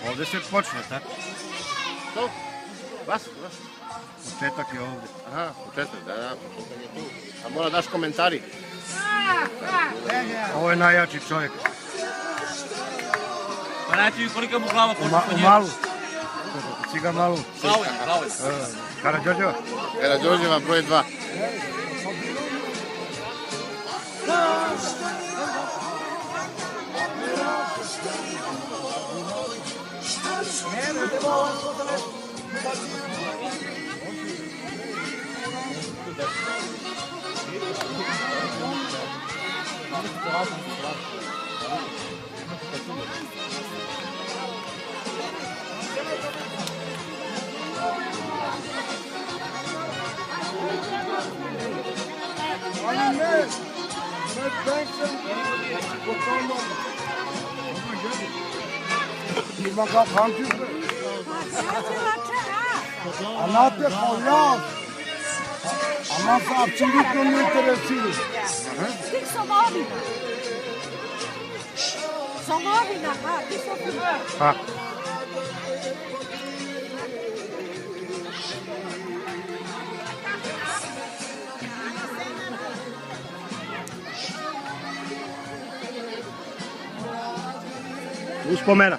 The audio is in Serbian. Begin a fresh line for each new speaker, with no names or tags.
Ovdje se počne, tako?
To? Vas?
Početak je ovdje.
Aha, početak, da, početak je tu. A mora daš komentari.
Ovo je najjači čovjek.
Pa neći koliko mu glava počne po
U
njegu.
malu. Ciga malu.
Glavo je.
Karađorđeva.
Karađorđeva broj 2.
Imaka kantice. Она te povljaz. A nas apsolutno ne interesira.
Tih Somovina. Somovina, ti Somovina.
Ha. Uspomena.